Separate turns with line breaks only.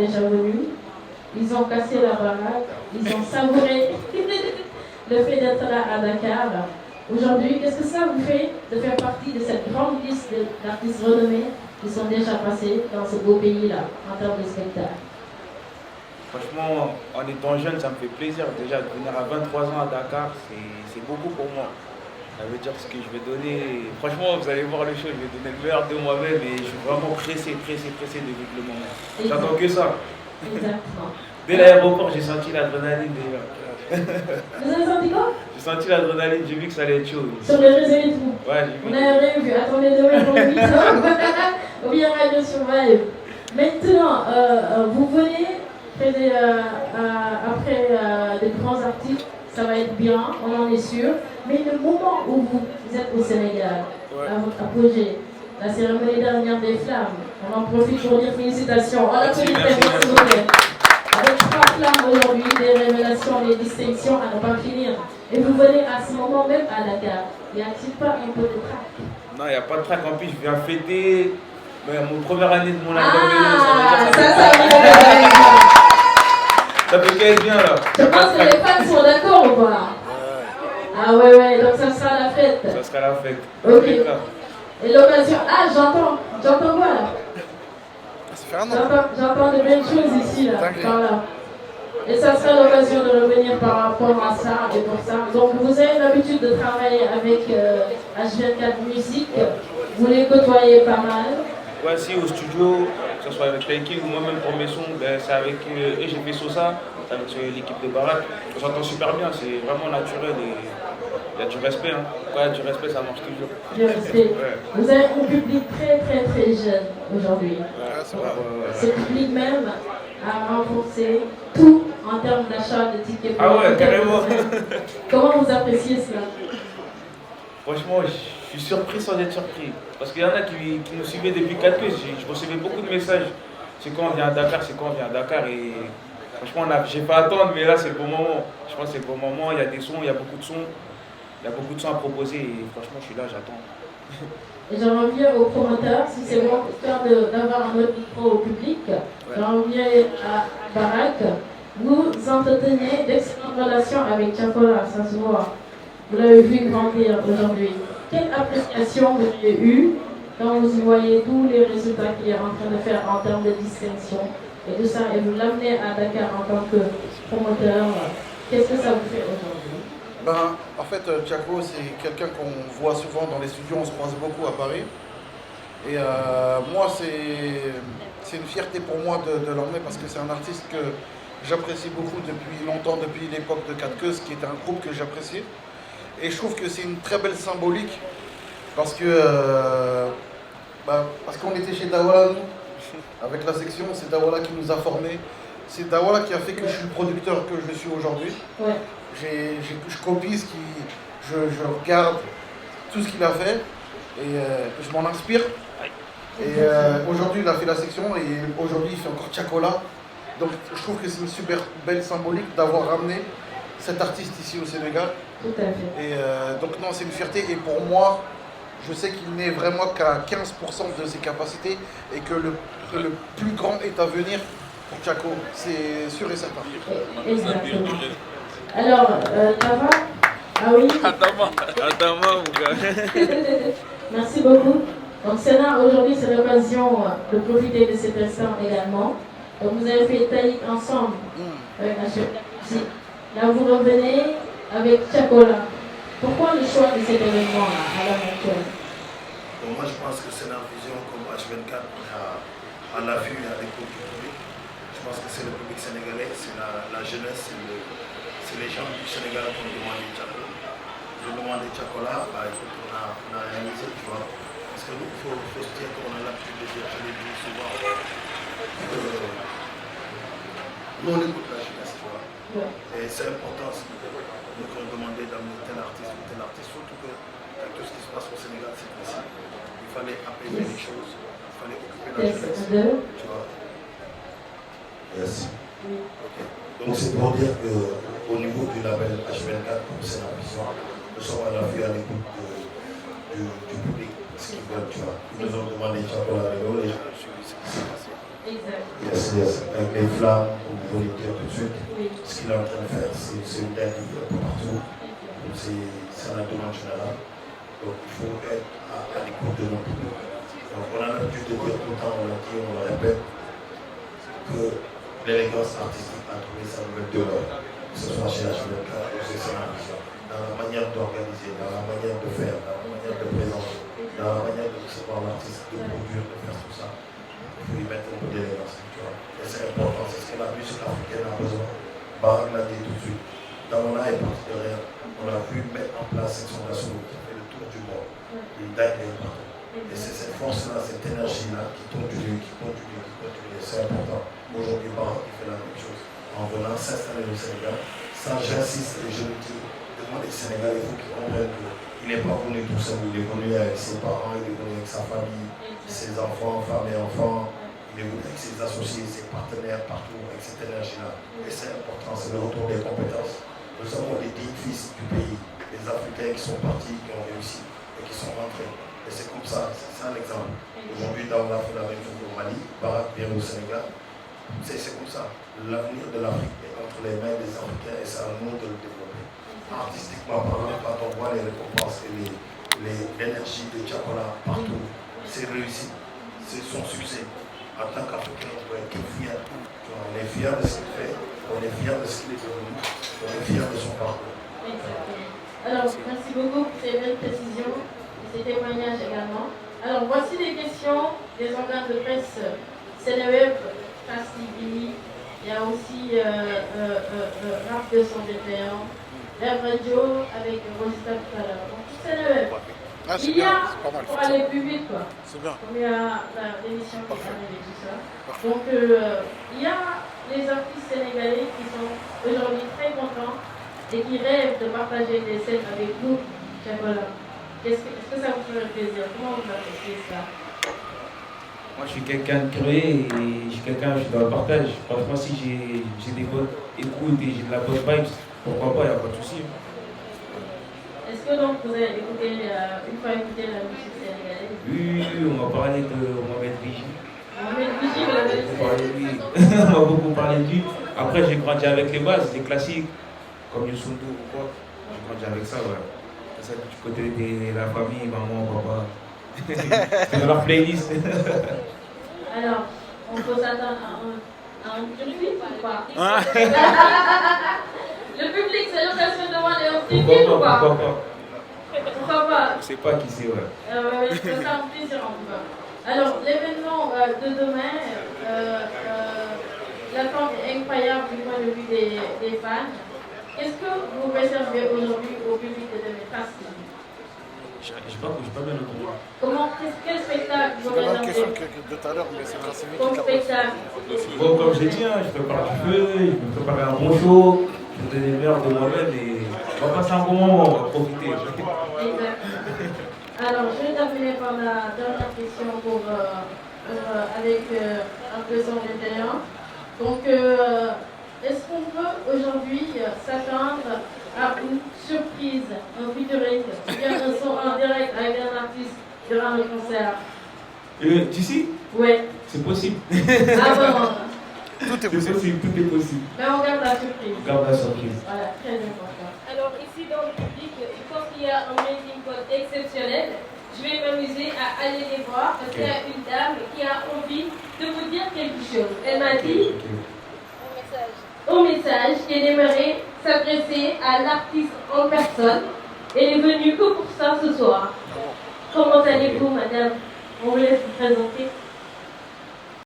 déjà venus, ils ont cassé la baraque, ils ont savouré le fait d'être là à Dakar. Aujourd'hui, qu'est-ce que ça vous fait de faire partie de cette grande liste d'artistes renommés qui sont déjà passés dans ce beau pays-là, en termes de spectacle?
Franchement, en étant jeune, ça me fait plaisir. Déjà, de venir à 23 ans à Dakar, c'est beaucoup pour moi. Ça veut dire ce que je vais donner. Franchement, vous allez voir le show, je vais donner le meilleur de moi-même et je suis vraiment pressé de vivre le moment. J'attends que ça.
Exactement.
Dès l'aéroport, j'ai senti l'adrénaline déjà.
Vous avez senti quoi?
J'ai senti l'adrénaline, j'ai vu que ça allait être chaud.
Sur les réseaux et tout.
Ouais, j'ai vu.
On n'a rien vu. Attendez demain pour le 8 Ou bien Radio Survive. Maintenant, vous venez après de grands artistes, ça va être bien, on en est sûr. Mais le moment où vous êtes au Sénégal, à votre apogée, la cérémonie dernière des flammes, on en profite pour dire félicitations. On applaudit très bien, s'il vous plaît. Avec 3 flammes aujourd'hui, des révélations, des distinctions à ne pas finir. Et vous venez à ce moment même à Dakar. Y a-t-il pas un peu de trac?
Non, il n'y a pas de trac. En plus, je viens fêter mon première année de mon album. Ça peut qu'être bien là.
Je pense que les fans sont d'accord ou pas? Ah ouais, donc ça sera la fête.
Ça sera la fête.
Ok. Et l'occasion. Ah, j'entends quoi là? J'entends de belles choses ici là. Voilà. Et ça sera l'occasion de revenir par rapport à ça et pour ça. Donc vous avez l'habitude de travailler avec H24 Musique. Vous les côtoyez pas mal.
Ouais, si au studio, que ce soit avec Taiki ou moi-même pour mes sons, c'est avec eux, j'ai fait Sosa, c'est avec l'équipe de Barack. On s'entend super bien, c'est vraiment naturel et il y a du respect. Hein. Quand il y a du respect, ça marche toujours.
Du respect. Ouais. Vous avez un public très jeune aujourd'hui.
Ouais,
Ce public même a renforcé tout en termes d'achat de tickets.
Ah ouais, carrément.
Comment vous appréciez cela?
Franchement, je suis surpris sans être surpris. Parce qu'il y en a qui nous suivaient depuis 4 ans. Je recevais beaucoup de messages. C'est quand on vient à Dakar, c'est quand on vient à Dakar. Et franchement, j'ai pas à attendre, mais là, c'est le bon moment. Je pense que c'est le bon moment. Il y a des sons, il y a beaucoup de sons. Il y a beaucoup de sons à proposer. Et franchement, je suis là, j'attends.
Et j'en reviens au promoteur, si c'est bon, histoire d'avoir un autre micro au public. Ouais. J'en reviens à Barack. Vous entretenez d'excellentes relations avec Chakola, ça se voit. Vous l'avez vu grandir aujourd'hui. Quelle appréciation vous avez eue quand vous voyez tous les résultats qu'il est en train de faire en termes de distinction et tout ça, et vous l'amenez à Dakar en tant que promoteur? Qu'est-ce que ça vous fait aujourd'hui?
En fait, Chaco, c'est quelqu'un qu'on voit souvent dans les studios, on se croise beaucoup à Paris. Et moi, c'est une fierté pour moi de l'emmener parce que c'est un artiste que j'apprécie beaucoup depuis longtemps, depuis l'époque de 4 Queues, qui était un groupe que j'apprécie. Et je trouve que c'est une très belle symbolique parce qu'on était chez Dawala, nous, avec la section, c'est Dawala qui nous a formés. C'est Dawala qui a fait que je suis le producteur que je suis aujourd'hui.
Ouais.
Je copie je regarde tout ce qu'il a fait et je m'en inspire. Et aujourd'hui, il a fait la section et aujourd'hui, il fait encore Chakola. Donc, je trouve que c'est une super belle symbolique d'avoir ramené cet artiste ici au Sénégal.
Tout à fait.
Et donc, non, c'est une fierté. Et pour moi, je sais qu'il n'est vraiment qu'à 15% de ses capacités et que le plus grand est à venir pour Chaco. C'est sûr et certain.
Exactement. Alors, Tava? Ah oui?
Attends, mon gars.
Merci beaucoup. Donc, Sénat, aujourd'hui, c'est l'occasion de profiter de cet instant également. Donc, vous avez fait Taïk ensemble avec H24. Là, vous revenez avec Chakola. Pourquoi le choix de cet événement-là à l'heure actuelle?
Bon, moi, je pense que c'est la vision comme H24 à la vue et à l'écoute du public. Je pense que c'est le public sénégalais, c'est la jeunesse, c'est les gens du Sénégal qui ont demandé Chakola. Ils ont demandé Chakola, écoute, on a réalisé, tu vois. Parce que nous, il faut se dire qu'on a l'habitude de dire, je l'ai dit souvent, nous on écoute la jeunesse, tu vois. Ouais. Et c'est important, nous qui ont demandé d'amener tel artiste ou tel artiste, surtout que avec tout ce qui se passe au Sénégal, c'est possible. Il fallait apaiser les choses, il fallait occuper la jeunesse, tu vois.
Merci. Okay. Donc c'est pour dire qu'au niveau du label H24, c'est la vision, nous sommes à la vue à l'écoute du public, ce qu'ils veulent, tu vois. Ils nous ont demandé Chakola, les gens ont suivi ce qui s'est passé.
Exact.
Yes. Avec les flammes, comme vous voulez dire tout de suite,
Oui.
ce qu'il est en train de faire, c'est une dingue partout. C'est un demande général. Donc il faut être à l'écoute de notre public. Donc on a l'habitude de dire tout le temps, on l'a dit, on le répète, que l'élégance artistique a trouvé sa nouvelle demeure, que ce soit chez HBK ou chez Sénavision, dans la manière d'organiser, dans la manière de faire, dans la manière de présenter, dans la manière de recevoir l'artiste, de produire, de faire tout ça. Il faut y mettre un peu d'élégance. Et c'est important, c'est ce que la musique africaine a besoin. Barak l'a dit tout de suite. Dans mon âge de rien, on a vu mettre en place cette fondation qui fait le tour du monde. Il dague partout. Et c'est cette force-là, cette énergie-là qui continue. C'est important. Aujourd'hui, Barak fait la même chose. En venant s'installer au Sénégal, ça j'insiste et je le dis, demande les Sénégalais, il faut qu'ils comprennent qu'il n'est pas venu tout seul, il est venu avec ses parents, il est venu avec sa famille, ses enfants, femmes et enfants. Il est venu avec ses associés, ses partenaires partout, avec cette énergie-là. Et c'est important, c'est le retour des compétences. Nous avons des dignes fils du pays, des Africains qui sont partis, qui ont réussi et qui sont rentrés. Et c'est comme ça, c'est ça l'exemple. Aujourd'hui, dans la même chose au Mali, Barak vient au Sénégal. C'est comme ça. L'avenir de l'Afrique est entre les mains des Africains et c'est à nous de le développer. Artistiquement parlant, quand on voit les récompenses et l'énergie de Djakola partout, c'est réussi, c'est son succès. En tant qu'Africain, on doit être fier. On est fier de ce qu'il fait, on est fier de ce qu'il est devenu, on est fier de son parcours.
Exactement. Alors, merci beaucoup pour ces belles précisions et ces témoignages également. Alors, voici les questions des organes de presse Sénéweb, France TV, il y a aussi RAF 221, Rêve Radio avec Rosita tout à l'heure. Donc, Sénéweb.
Ah, c'est
Il y a,
bien, c'est pas mal.
pour aller plus vite, quoi.
C'est bien.
Comme il y a l'émission qui arrive et tout ça. Donc, il y a les artistes sénégalais qui sont aujourd'hui très contents et qui rêvent de partager des scènes avec vous, Djakola. Est-ce que ça vous ferait plaisir? Comment vous appréciez ça?
Moi, je suis quelqu'un de curieux et je suis dans le partage. Parfois, si j'ai des bonnes écoutes et j'ai de la bonne vibes, pourquoi pas, il n'y a pas de souci.
Est-ce que donc vous avez écouté, une fois écouté la musique sénégalaise?
Oui, on m'a parlé de Mohamed Biji.
Mohamed Biji, vous l'avez
Oui, on m'a beaucoup parlé de lui. Après, j'ai grandi avec les bases, les classiques, comme Youssou N'Dour ou quoi. J'ai grandi avec ça, ouais. C'est ça du côté de la famille, maman, papa. C'est dans leur playlist.
Alors, on peut s'attendre à un public ou pas? Le public, c'est l'occasion de demander un petit film ou pas? Pourquoi pas?
Je sais pas qui c'est, ouais.
Ça sera un plaisir en tout cas. Alors, l'événement de demain, l'attente est incroyable du point de vue des fans. Qu'est-ce que vous réservez aujourd'hui au public de demain?
Je pas bien entendu.
Quel spectacle vous
C'est la même question
réservez
que de tout à l'heure, mais c'est grâce à lui
comme
qui l'a
spectacle?
Bon, comme j'ai dit, je prépare du feu, je peux préparer un bon show, je vais donner le meilleur de moi-même et on va passer un bon moment, on va profiter.
Exact. Alors, je vais terminer par la dernière question avec un peu son intérieur. Donc, est-ce qu'on peut aujourd'hui s'attendre à une surprise, un featuring, bien un son en direct avec un artiste durant le concert?
D'ici?
Oui.
C'est possible.
Ah bon.
Tout est possible.
Mais on garde la surprise.
On garde la surprise.
Voilà, très important. Alors, ici dans le public, je pense qu'il y a un melting pot exceptionnel. Je vais m'amuser à aller les voir parce qu'il y a une dame qui a envie de vous dire quelque chose. Elle m'a dit au message qu'elle aimerait s'adresser à l'artiste en personne. Elle est venue que pour ça ce soir. Comment allez-vous, madame? On vous laisse vous présenter.